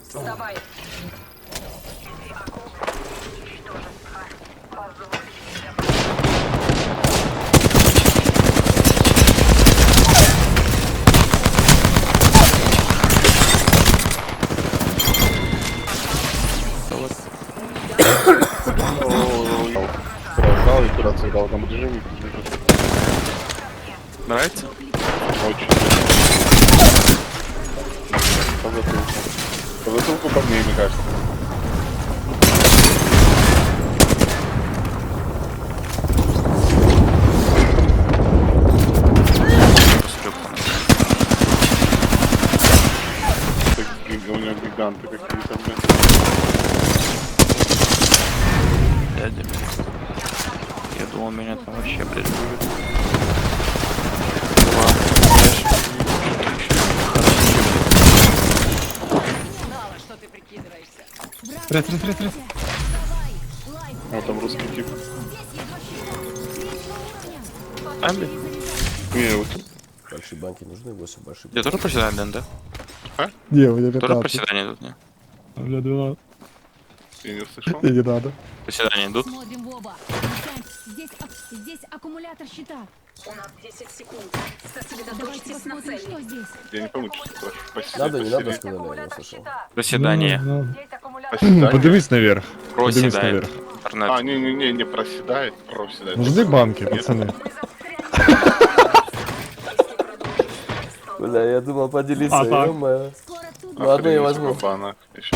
Вставай. Раздал и куда дал там режим. Нравится? Очень. По затылку. По затылку по мне кажется. У него гиганты какие-то, блин. Дядя. Я думал, меня там вообще, блядь, будет. Знала, что ты прикидываешься. Трет. О, там русский тип. Амби? Не, вот Большие банки нужны, 8 больших. Я тоже проседание, Дэн, да? Не, у меня Тоже 15. проседание идут, не? У меня 12. я не услышал. И не надо. Проседание идут? Смотрим в оба. Здесь аккумулятор щита. У нас 10 секунд. Давайте Сосредоточьтесь на посмотрим, цели. что здесь. Я не пойму, что это. Посидеть, Надо, не надо, посидеть. сказали, я не услышал. Проседание. Здесь аккумулятор. Посидание. Подивись наверх. Подивись Проседает. наверх. Интернет. А, не проседает, проседает. Нужны банки, пацаны. Бля, я думал поделиться, А так? ё-моё. Скоро тут. Ну, одну я Охренеть, возьму. сколько банок еще.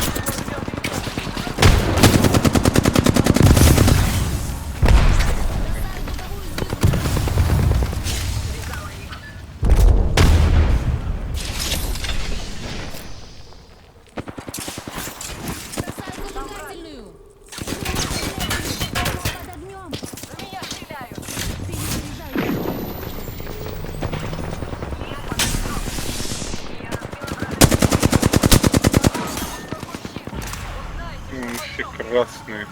Зажигательную. Под огнем. В меня стреляют. Перезаряжаю. Все красные.